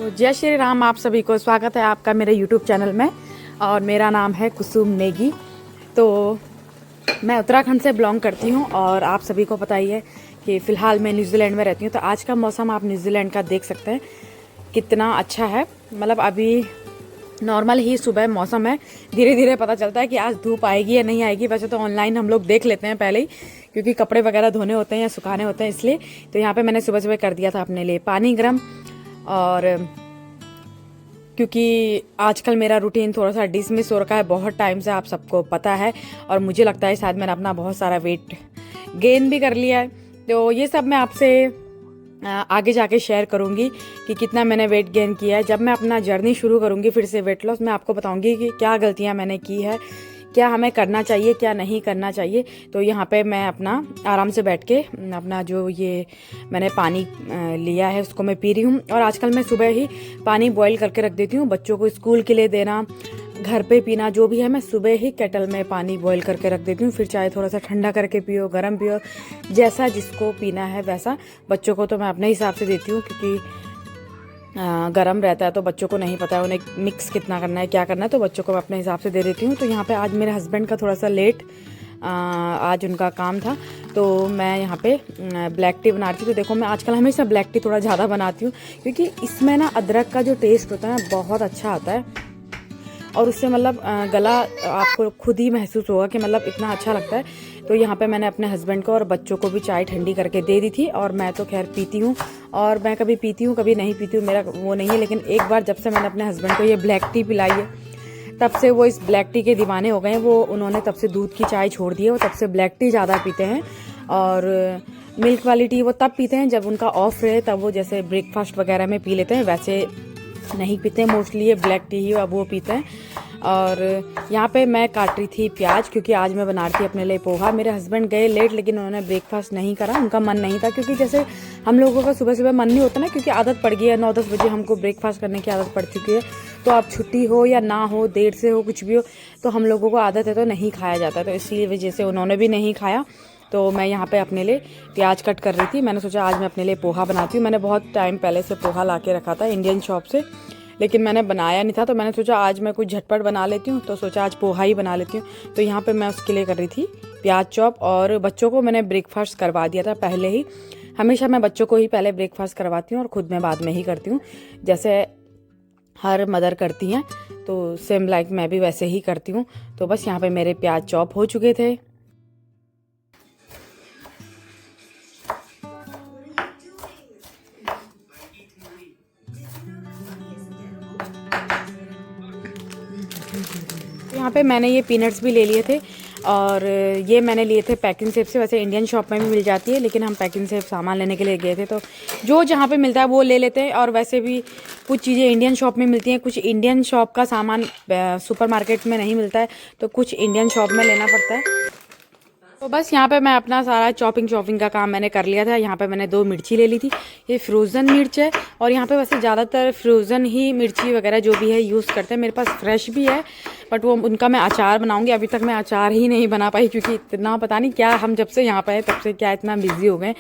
तो जय श्री राम। आप सभी को स्वागत है आपका मेरे YouTube चैनल में और मेरा नाम है कुसुम नेगी। तो मैं उत्तराखंड से बिलोंग करती हूँ और आप सभी को पता ही है कि फ़िलहाल मैं न्यूजीलैंड में रहती हूँ। तो आज का मौसम आप न्यूजीलैंड का देख सकते हैं कितना अच्छा है। मतलब अभी नॉर्मल ही सुबह मौसम है, धीरे धीरे पता चलता है कि आज धूप आएगी या नहीं आएगी। वैसे तो ऑनलाइन हम लोग देख लेते हैं पहले ही, क्योंकि कपड़े वगैरह धोने होते हैं या सुखाने होते हैं इसलिए। तो यहाँ पे मैंने सुबह सुबह कर दिया था अपने लिए पानी गर्म, और क्योंकि आजकल मेरा रूटीन थोड़ा सा डिसमिस हो रखा है बहुत टाइम से, आप सबको पता है। और मुझे लगता है शायद मैंने अपना बहुत सारा वेट गेन भी कर लिया है। तो ये सब मैं आपसे आगे जाके शेयर करूंगी कि कितना मैंने वेट गेन किया है। जब मैं अपना जर्नी शुरू करूंगी फिर से वेट लॉस, मैं आपको बताऊंगी कि क्या गलतियां मैंने की है, क्या हमें करना चाहिए, क्या नहीं करना चाहिए। तो यहाँ पे मैं अपना आराम से बैठ के अपना जो ये मैंने पानी लिया है उसको मैं पी रही हूँ। और आजकल मैं सुबह ही पानी बॉईल करके रख देती हूँ, बच्चों को स्कूल के लिए देना, घर पे पीना, जो भी है मैं सुबह ही केटल में पानी बॉईल करके रख देती हूँ। फिर चाहे थोड़ा सा ठंडा करके पियो, गर्म पियो, जैसा जिसको पीना है वैसा। बच्चों को तो मैं अपने हिसाब से देती हूँ, क्योंकि गरम रहता है तो बच्चों को नहीं पता है उन्हें मिक्स कितना करना है, क्या करना है, तो बच्चों को मैं अपने हिसाब से दे देती हूँ। तो यहाँ पे आज मेरे हस्बैंड का थोड़ा सा लेट आज उनका काम था, तो मैं यहाँ पे ब्लैक टी बना रही थी। तो देखो मैं आजकल हमेशा ब्लैक टी थोड़ा ज़्यादा बनाती हूँ, क्योंकि इसमें ना अदरक का जो टेस्ट होता है ना बहुत अच्छा आता है। और उससे मतलब गला आपको खुद ही महसूस होगा कि मतलब इतना अच्छा लगता है। तो यहाँ पे मैंने अपने हस्बैंड को और बच्चों को भी चाय ठंडी करके दे दी थी। और मैं तो खैर पीती हूँ, और मैं कभी पीती हूँ कभी नहीं पीती हूँ, मेरा वो नहीं है। लेकिन एक बार जब से मैंने अपने हस्बैंड को ये ब्लैक टी पिलाई है, तब से वो इस ब्लैक टी के दीवाने हो गए हैं। वो उन्होंने तब से दूध की चाय छोड़ दी है, वो तब से ब्लैक टी ज़्यादा पीते हैं। और मिल्क वाली टी वो तब पीते हैं जब उनका ऑफ रहे, तब वो जैसे ब्रेकफास्ट वगैरह में पी लेते हैं, वैसे नहीं पीते हैं। मोस्टली ये ब्लैक टी ही अब वो पीते हैं। और यहाँ पे मैं काट रही थी प्याज, क्योंकि आज मैं बना रही थी अपने लिए पोहा। मेरे हस्बैंड गए लेट, लेकिन उन्होंने ब्रेकफास्ट नहीं करा, उनका मन नहीं था। क्योंकि जैसे हम लोगों का सुबह सुबह मन नहीं होता ना, क्योंकि आदत पड़ गई है, 9-10 बजे हमको ब्रेकफास्ट करने की आदत पड़ चुकी है। तो अब छुट्टी हो या ना हो, देर से हो, कुछ भी हो, तो हम लोगों को आदत है तो नहीं खाया जाता। तो इसी वजह से उन्होंने भी नहीं खाया। तो मैं यहाँ पे अपने लिए प्याज कट कर रही थी। मैंने सोचा आज मैं अपने लिए पोहा बनाती हूँ। मैंने बहुत टाइम पहले से पोहा ला के रखा था इंडियन शॉप से, लेकिन मैंने बनाया नहीं था। तो मैंने सोचा आज मैं कुछ झटपट बना लेती हूँ, तो सोचा आज पोहा ही बना लेती हूँ। तो यहाँ पे मैं उसके लिए कर रही थी प्याज चॉप। और बच्चों को मैंने ब्रेकफास्ट करवा दिया था पहले ही। हमेशा मैं बच्चों को ही पहले ब्रेकफास्ट करवाती हूँ और खुद मैं बाद में ही करती हूँ, जैसे हर मदर करती हैं। तो सेम लाइक मैं भी वैसे ही करती हूँ। तो बस यहाँ पे मेरे प्याज चॉप हो चुके थे। यहाँ पे मैंने ये पीनट्स भी ले लिए थे, और ये मैंने लिए थे पैकिंग सेफ से। वैसे इंडियन शॉप में भी मिल जाती है, लेकिन हम पैकिंग सेफ सामान लेने के लिए गए थे, तो जो जहाँ पे मिलता है वो ले लेते हैं। और वैसे भी कुछ चीज़ें इंडियन शॉप में मिलती हैं, कुछ इंडियन शॉप का सामान सुपर मार्केट में नहीं मिलता है, तो कुछ इंडियन शॉप में लेना पड़ता है। तो बस यहाँ पे मैं अपना सारा चॉपिंग का काम मैंने कर लिया था। यहाँ पे मैंने 2 मिर्ची ले ली थी, ये फ्रोज़न मिर्च है। और यहाँ पे वैसे ज़्यादातर फ्रोज़न ही मिर्ची वगैरह जो भी है यूज़ करते हैं। मेरे पास फ्रेश भी है, बट वो उनका मैं अचार बनाऊंगी। अभी तक मैं अचार ही नहीं बना पाई, क्योंकि इतना पता नहीं क्या, हम जब से यहाँ पे आए तब से क्या इतना बिजी हो गए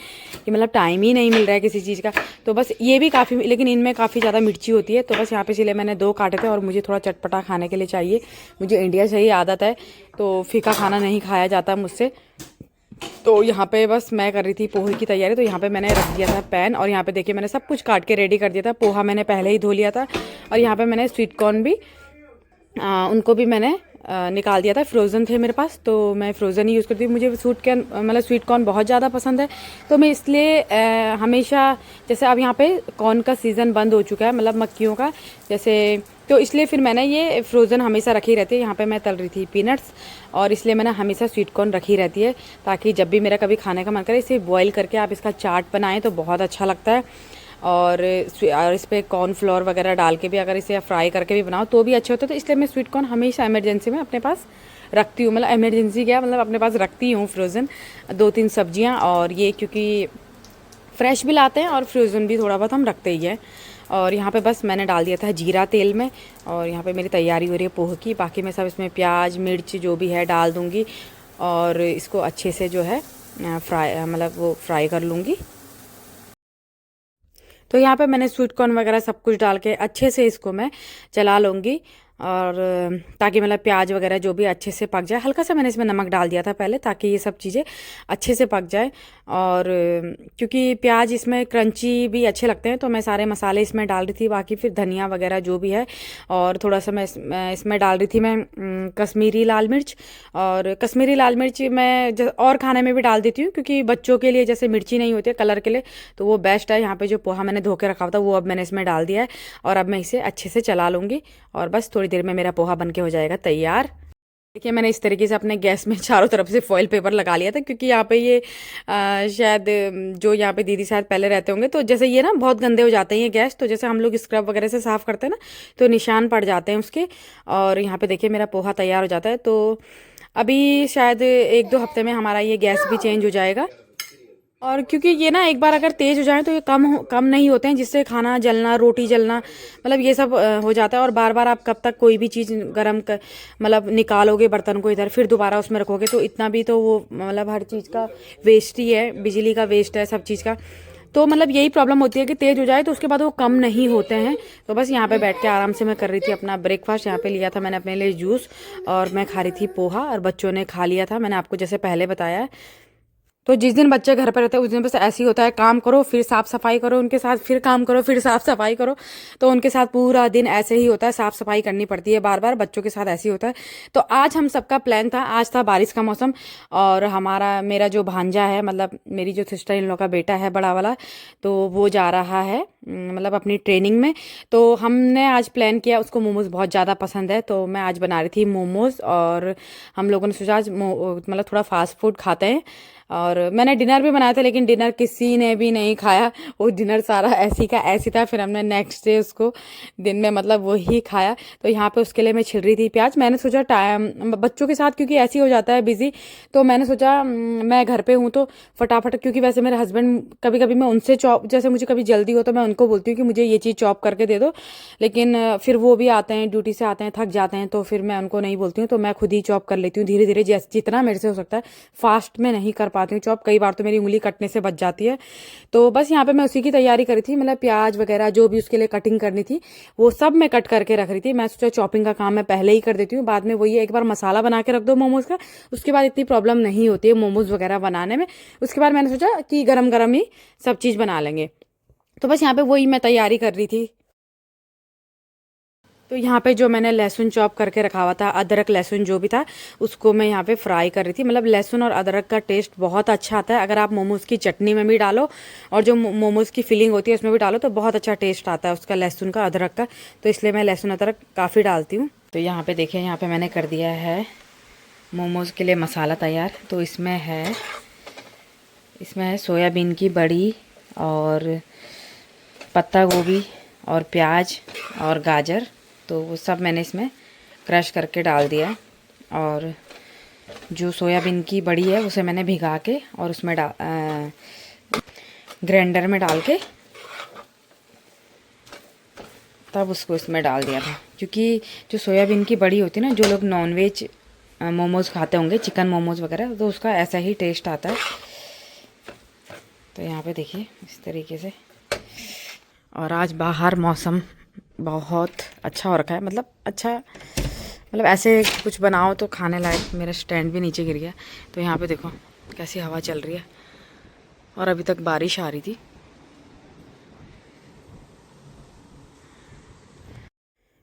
कि मतलब टाइम ही नहीं मिल रहा है किसी चीज़ का। तो बस ये भी काफ़ी, लेकिन इनमें काफ़ी ज़्यादा मिर्ची होती है। तो बस यहाँ पे इसलिए मैंने 2 काटे थे। और मुझे थोड़ा चटपटा खाने के लिए चाहिए, मुझे इंडिया से ही आदत है, तो फीका खाना नहीं खाया जाता मुझसे। तो यहाँ पे बस मैं कर रही थी पोहे की तैयारी। तो यहाँ पे मैंने रख दिया था पैन, और यहाँ पे देखिए मैंने सब कुछ काट के रेडी कर दिया था। पोहा मैंने पहले ही धो लिया था। और यहाँ पे मैंने स्वीट कॉर्न भी उनको भी मैंने निकाल दिया था, फ्रोज़न थे मेरे पास, तो मैं फ्रोज़न ही यूज़ करती हूँ। मुझे स्वीट कॉर्न बहुत ज़्यादा पसंद है, तो मैं इसलिए हमेशा, जैसे अब यहाँ पे कॉर्न का सीज़न बंद हो चुका है, मतलब मक्कियों का जैसे, तो इसलिए फिर मैंने ये फ्रोज़न हमेशा रखी रहती है। यहाँ पे मैं तल रही थी पीनट्स, और इसलिए मैंने हमेशा स्वीट कॉर्न रखी रहती है, ताकि जब भी मेरा कभी खाने का मन करे, इसे बॉईल करके आप इसका चाट बनाएं तो बहुत अच्छा लगता है। और इस पर कॉर्नफ्लोर वगैरह डाल के भी, अगर इसे फ्राई करके भी बनाओ तो भी अच्छे होते हैं। तो इसलिए मैं स्वीट कॉर्न हमेशा इमरजेंसी में अपने पास रखती हूँ। मतलब इमरजेंसी क्या, मतलब अपने पास रखती हूँ फ्रोज़न 2-3 सब्जियाँ। और ये क्योंकि फ्रेश भी लाते हैं और फ्रोज़न भी थोड़ा बहुत हम रखते ही हैं। और यहाँ पे बस मैंने डाल दिया था जीरा तेल में, और यहाँ पे मेरी तैयारी हो रही है पोहे की। बाकी मैं सब इसमें प्याज मिर्च जो भी है डाल दूँगी, और इसको अच्छे से जो है फ्राई, मतलब वो फ्राई कर लूँगी। तो यहाँ पे मैंने स्वीट कॉर्न वगैरह सब कुछ डाल के अच्छे से इसको मैं चला लूँगी, और ताकि मतलब प्याज वगैरह जो भी अच्छे से पक जाए। हल्का सा मैंने इसमें नमक डाल दिया था पहले, ताकि ये सब चीज़ें अच्छे से पक जाए। और क्योंकि प्याज इसमें क्रंची भी अच्छे लगते हैं, तो मैं सारे मसाले इसमें डाल रही थी, बाकी फिर धनिया वगैरह जो भी है। और थोड़ा सा मैं इसमें डाल रही थी मैं कश्मीरी लाल मिर्च। और कश्मीरी लाल मिर्च मैं और खाने में भी डाल देती हूँ, क्योंकि बच्चों के लिए जैसे मिर्ची नहीं होती है कलर के लिए, तो वो बेस्ट है। यहाँ पे जो पोहा मैंने धो के रखा हुआ था वो अब मैंने इसमें डाल दिया है, और अब मैं इसे अच्छे से चला लूँगी, और बस थोड़ी देर में मेरा पोहा बन के हो जाएगा तैयार। देखिए मैंने इस तरीके से अपने गैस में चारों तरफ से फॉइल पेपर लगा लिया था, क्योंकि यहाँ पे ये शायद जो यहाँ पे दीदी शायद पहले रहते होंगे, तो जैसे ये ना बहुत गंदे हो जाते हैं ये गैस, तो जैसे हम लोग स्क्रब वगैरह से साफ़ करते हैं ना, तो निशान पड़ जाते हैं उसके। और यहाँ पे देखिए मेरा पोहा तैयार हो जाता है। तो अभी शायद 1-2 हफ्ते में हमारा ये गैस भी चेंज हो जाएगा। और क्योंकि ये ना एक बार अगर तेज़ हो जाए तो ये कम नहीं होते हैं, जिससे खाना जलना, रोटी जलना, मतलब ये सब हो जाता है। और बार बार आप कब तक कोई भी चीज़ मतलब निकालोगे बर्तन को इधर, फिर दोबारा उसमें रखोगे, तो इतना भी तो वो मतलब हर चीज़ का वेस्ट ही है, बिजली का वेस्ट है सब चीज़ का। तो मतलब यही प्रॉब्लम होती है कि तेज़ हो जाए तो उसके बाद वो कम नहीं होते हैं। तो बस यहाँ पे बैठ के आराम से मैं कर रही थी अपना ब्रेकफास्ट। यहाँ पे लिया था मैंने अपने लिए जूस, और मैं खा रही थी पोहा, और बच्चों ने खा लिया था, मैंने आपको जैसे पहले बताया है। तो जिस दिन बच्चे घर पर रहते हैं उस दिन बस ऐसे ही होता है, काम करो फिर साफ़ सफाई करो उनके साथ, फिर काम करो फिर साफ़ सफाई करो। तो उनके साथ पूरा दिन ऐसे ही होता है, साफ़ सफाई करनी पड़ती है बार बार, बच्चों के साथ ऐसे ही होता है। तो आज हम सबका प्लान था, आज था बारिश का मौसम, और मेरा जो भांजा है, मतलब मेरी जो सिस्टर इन लोग का बेटा है बड़ा वाला, तो वो जा रहा है मतलब अपनी ट्रेनिंग में। तो हमने आज प्लान किया, उसको मोमोज़ बहुत ज़्यादा पसंद है, तो मैं आज बना रही थी मोमोज़। और हम लोगों ने सोचा आज मतलब थोड़ा फास्ट फूड खाते हैं। और मैंने डिनर भी बनाया था, लेकिन डिनर किसी ने भी नहीं खाया, वो डिनर सारा ऐसी का ऐसी था। फिर हमने नेक्स्ट डे उसको दिन में मतलब वही खाया। तो यहाँ पे उसके लिए मैं छिल रही थी प्याज। मैंने सोचा टाइम बच्चों के साथ क्योंकि ऐसे ही हो जाता है बिजी, तो मैंने सोचा मैं घर पे हूँ तो फटाफट, क्योंकि वैसे मेरे हस्बैंड कभी कभी मैं उनसे चॉप, जैसे मुझे कभी जल्दी हो तो मैं उनको बोलती हूँ कि मुझे ये चीज़ चॉप करके दे दो, लेकिन फिर वो भी आते हैं ड्यूटी से, आते हैं थक जाते हैं, तो फिर मैं उनको नहीं बोलती हूँ, तो मैं खुद ही चॉप कर लेती हूँ धीरे धीरे, जितना मेरे से हो सकता है। फास्ट में नहीं कर पाती हूँ चॉप, कई बार तो मेरी उंगली कटने से बच जाती है। तो बस यहाँ पे मैं उसी की तैयारी करी थी, मतलब प्याज वगैरह जो भी उसके लिए कटिंग करनी थी वो सब मैं कट करके रख रही थी। मैं सोचा चॉपिंग का काम मैं पहले ही कर देती हूँ, बाद में वही एक बार मसाला बना के रख दो मोमोज का, उसके बाद इतनी प्रॉब्लम नहीं होती है मोमोज वगैरह बनाने में। उसके बाद मैंने सोचा कि गरम गरम ही सब चीज़ बना लेंगे। तो बस यहाँ पे वही मैं तैयारी कर रही थी। तो यहाँ पे जो मैंने लहसुन चॉप करके रखा हुआ था, अदरक लहसुन जो भी था, उसको मैं यहाँ पे फ्राई कर रही थी। मतलब लहसुन और अदरक का टेस्ट बहुत अच्छा आता है, अगर आप मोमोज़ की चटनी में भी डालो और जो मोमोज़ की फिलिंग होती है उसमें भी डालो तो बहुत अच्छा टेस्ट आता है उसका, लहसुन का, अदरक का। तो इसलिए मैं लहसुन अदरक काफ़ी डालती हूँ। तो यहाँ पर देखिए, यहाँ पर मैंने कर दिया है मोमोज़ के लिए मसाला तैयार। तो इसमें है सोयाबीन की बड़ी, और पत्ता गोभी, और प्याज, और गाजर। तो वो सब मैंने इसमें क्रश करके डाल दिया। और जो सोयाबीन की बड़ी है उसे मैंने भिगा के और उसमें ग्राइंडर में डाल के तब उसको इसमें डाल दिया था। क्योंकि जो सोयाबीन की बड़ी होती है ना, जो लोग नॉनवेज मोमोज़ खाते होंगे, चिकन मोमोज़ वगैरह, तो उसका ऐसा ही टेस्ट आता है। तो यहाँ पे देखिए इस तरीके से। और आज बाहर मौसम बहुत अच्छा हो रखा है, मतलब अच्छा, मतलब ऐसे कुछ बनाओ तो खाने लायक। मेरा स्टैंड भी नीचे गिर गया। तो यहाँ पे देखो कैसी हवा चल रही है, और अभी तक बारिश आ रही थी।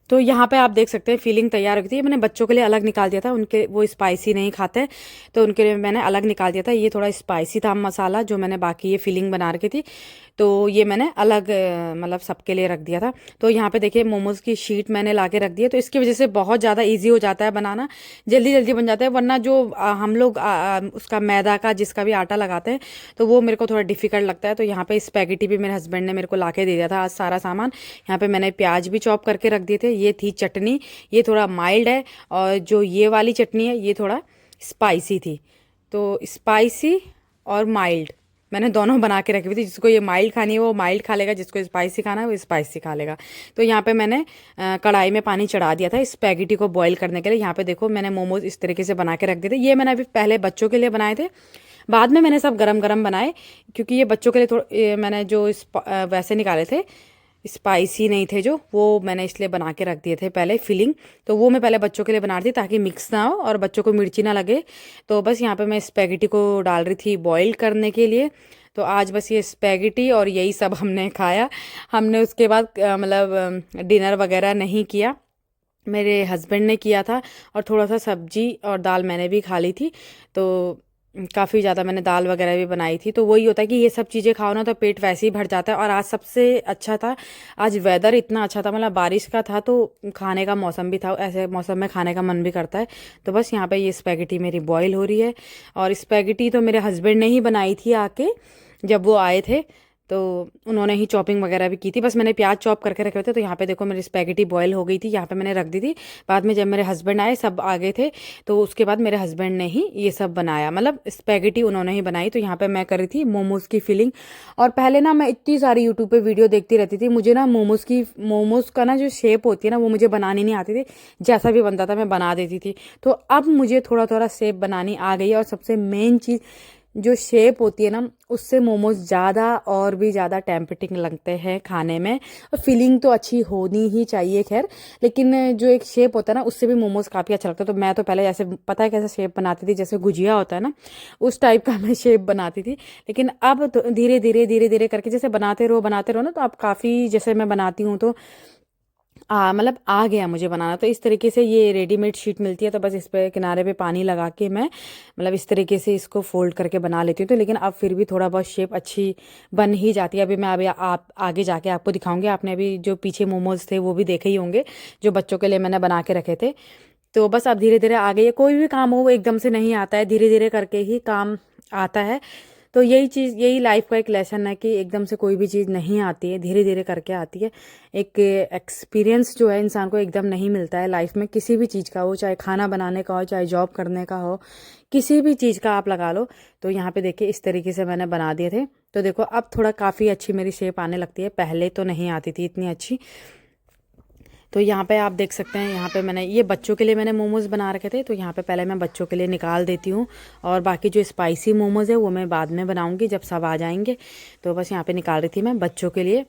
तो यहाँ पे आप देख सकते हैं फीलिंग तैयार हो गई थी। मैंने बच्चों के लिए अलग निकाल दिया था, उनके वो स्पाइसी नहीं खाते, तो उनके लिए मैंने अलग निकाल दिया था। ये थोड़ा स्पाइसी था मसाला जो मैंने बाकी ये फीलिंग बना रखी थी, तो ये मैंने अलग मतलब सबके लिए रख दिया था। तो यहाँ पे देखिए मोमोज़ की शीट मैंने ला के रख दी है, तो इसकी वजह से बहुत ज़्यादा ईजी हो जाता है बनाना, जल्दी जल्दी बन जाता है। वरना जो हम लोग उसका मैदा का जिसका भी आटा लगाते हैं तो वो मेरे को थोड़ा डिफ़िकल्ट लगता है। तो यहाँ पे स्पैगेटी भी मेरे हस्बैंड ने मेरे को ला के दे दिया था आज सारा सामान। यहाँ पे मैंने प्याज भी चॉप करके रख दिए थे। ये थी चटनी, ये थोड़ा माइल्ड है, और जो ये वाली चटनी है ये थोड़ा स्पाइसी थी। तो स्पाइसी और माइल्ड मैंने दोनों बना के रखी हुई थी। जिसको ये माइल्ड खानी है वो माइल्ड खा लेगा, जिसको स्पाइसी खाना है वो स्पाइसी खा लेगा। तो यहाँ पे मैंने कढ़ाई में पानी चढ़ा दिया था स्पैगेटी को बॉईल करने के लिए। यहाँ पे देखो मैंने मोमोज इस तरीके से बना के रख दिए थे। ये मैंने अभी पहले बच्चों के लिए बनाए थे, बाद में मैंने सब गरम गरम बनाए, क्योंकि ये बच्चों के लिए थोड़ा मैंने जो वैसे निकाले थे, स्पाइसी नहीं थे जो, वो मैंने इसलिए बना के रख दिए थे पहले फिलिंग। तो वो मैं पहले बच्चों के लिए बना रही थी ताकि मिक्स ना हो और बच्चों को मिर्ची ना लगे। तो बस यहाँ पे मैं स्पैगेटी को डाल रही थी बॉईल करने के लिए। तो आज बस ये स्पैगेटी और यही सब हमने खाया। हमने उसके बाद मतलब डिनर वगैरह नहीं किया, मेरे हस्बैंड ने किया था। और थोड़ा सा सब्जी और दाल मैंने भी खा ली थी। तो काफ़ी ज़्यादा मैंने दाल वगैरह भी बनाई थी। तो वही होता है कि ये सब चीज़ें खाओ ना तो पेट वैसे ही भर जाता है। और आज सबसे अच्छा था, आज वेदर इतना अच्छा था, मतलब बारिश का था, तो खाने का मौसम भी था, ऐसे मौसम में खाने का मन भी करता है। तो बस यहाँ पे ये स्पैगेटी मेरी बॉईल हो रही है। और स्पैगेटी तो मेरे हस्बैंड ने ही बनाई थी आके, जब वो आए थे तो उन्होंने ही चॉपिंग वगैरह भी की थी। बस मैंने प्याज चॉप करके रखे थे। तो यहाँ पे देखो मेरी स्पैगेटी बॉईल हो गई थी, यहाँ पे मैंने रख दी थी। बाद में जब मेरे हस्बैंड आए, सब आ गए थे, तो उसके बाद मेरे हस्बैंड ने ही ये सब बनाया, मतलब स्पैगेटी उन्होंने ही बनाई। तो यहाँ पे मैं कर रही थी मोमोज़ की फिलिंग। और पहले ना मैं इतनी सारी यूट्यूब पे वीडियो देखती रहती थी, मुझे ना मोमोज़ का ना जो शेप होती है ना, वो मुझे बनानी नहीं आती थी। जैसा भी बनता था मैं बना देती थी। तो अब मुझे थोड़ा थोड़ा शेप बनानी आ गई है। और सबसे मेन चीज़, जो शेप होती है ना, उससे मोमोज ज़्यादा और भी ज़्यादा टेम्पटिंग लगते हैं खाने में। और फीलिंग तो अच्छी होनी ही चाहिए खैर, लेकिन जो एक शेप होता है ना, उससे भी मोमोज काफ़ी अच्छा लगता है। तो मैं तो पहले जैसे पता है कैसे शेप बनाती थी, जैसे गुजिया होता है ना, उस टाइप का मैं शेप बनाती थी। लेकिन अब तो धीरे धीरे करके जैसे बनाते रहो ना, तो अब काफ़ी जैसे मैं बनाती हूँ तो मतलब आ गया मुझे बनाना। तो इस तरीके से ये रेडीमेड शीट मिलती है, तो बस इस पे किनारे पे पानी लगा के मैं मतलब इस तरीके से इसको फोल्ड करके बना लेती हूँ। तो लेकिन अब फिर भी थोड़ा बहुत शेप अच्छी बन ही जाती है। अभी आप आगे जाके आपको दिखाऊंगी। आपने अभी जो पीछे मोमोज थे वो भी देखे ही होंगे, जो बच्चों के लिए मैंने बना के रखे थे। तो बस अब धीरे धीरे आ गई है। कोई भी काम हो वो एकदम से नहीं आता है, धीरे धीरे करके ही काम आता है। तो यही चीज़, यही लाइफ का एक लेसन है कि एकदम से कोई भी चीज़ नहीं आती है, धीरे धीरे करके आती है। एक एक्सपीरियंस जो है इंसान को एकदम नहीं मिलता है लाइफ में, किसी भी चीज़ का हो, चाहे खाना बनाने का हो, चाहे जॉब करने का हो, किसी भी चीज़ का आप लगा लो। तो यहाँ पे देखिए इस तरीके से मैंने बना दिए थे। तो देखो अब थोड़ा काफ़ी अच्छी मेरी शेप आने लगती है, पहले तो नहीं आती थी इतनी अच्छी। तो यहाँ पे आप देख सकते हैं, यहाँ पे मैंने ये बच्चों के लिए मैंने मोमोज़ बना रखे थे। तो यहाँ पे पहले मैं बच्चों के लिए निकाल देती हूँ, और बाकी जो स्पाइसी मोमोज़ है वो मैं बाद में बनाऊँगी जब सब आ जाएंगे। तो बस यहाँ पे निकाल रही थी मैं बच्चों के लिए।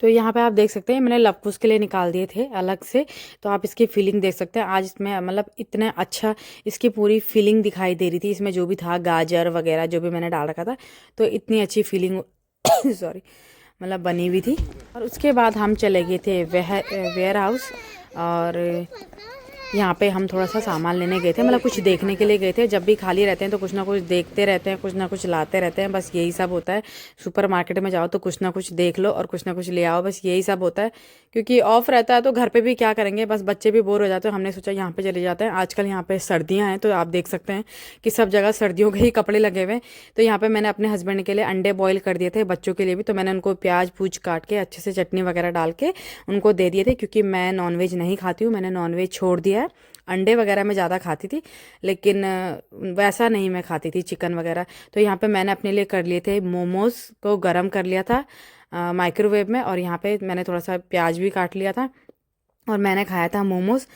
तो यहाँ पे आप देख सकते हैं मैंने लवकुश के लिए निकाल दिए थे अलग से। तो आप इसकी फीलिंग देख सकते हैं, आज इसमें मतलब इतना अच्छा इसकी पूरी फीलिंग दिखाई दे रही थी। इसमें जो भी था गाजर वगैरह जो भी मैंने डाल रखा था, तो इतनी अच्छी फीलिंग सॉरी मतलब बनी हुई थी। और उसके बाद हम चले गए थे वेयर हाउस। और यहाँ पे हम थोड़ा सा सामान लेने गए थे, मतलब कुछ देखने के लिए गए थे। जब भी खाली रहते हैं तो कुछ ना कुछ देखते रहते हैं, कुछ ना कुछ लाते रहते हैं, बस यही सब होता है। सुपर मार्केट में जाओ तो कुछ ना कुछ देख लो और कुछ ना कुछ ले आओ, बस यही सब होता है। क्योंकि ऑफ रहता है तो घर पे भी क्या करेंगे, बस बच्चे भी बोर हो जाते हैं। हमने सोचा यहाँ पे चले जाते हैं। आजकल यहाँ पे सर्दियाँ हैं, तो आप देख सकते हैं कि सब जगह सर्दियों के ही कपड़े लगे हुए हैं। तो यहाँ पे मैंने अपने हस्बैंड के लिए अंडे बॉईल कर दिए थे, बच्चों के लिए भी। तो मैंने उनको प्याज पूज काट के अच्छे से चटनी वगैरह डाल के उनको दे दिए थे, क्योंकि मैं नॉनवेज नहीं खाती हूँ, मैंने नॉनवेज छोड़ दिया है। अंडे वगैरह मैं ज़्यादा खाती थी, लेकिन वैसा नहीं मैं खाती थी चिकन वगैरह। तो यहाँ पे मैंने अपने लिए कर लिए थे मोमोज़ को गरम कर लिया था माइक्रोवेव में। और यहाँ पे मैंने थोड़ा सा प्याज भी काट लिया था और मैंने खाया था मोमोज़।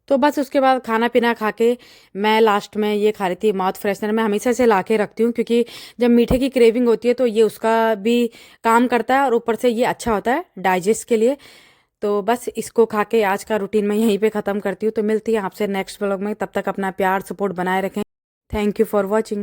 तो बस उसके बाद खाना पीना खा के मैं लास्ट में ये खा रही थी माउथ फ्रेशनर। मैं हमेशा से ला के रखती हूँ, क्योंकि जब मीठे की क्रेविंग होती है तो ये उसका भी काम करता है, और ऊपर से ये अच्छा होता है डाइजेस्ट के लिए। तो बस इसको खा के आज का रूटीन मैं यहीं पे ख़त्म करती हूँ। तो मिलती है आपसे नेक्स्ट व्लॉग में, तब तक अपना प्यार सपोर्ट बनाए रखें। Thank you for watching.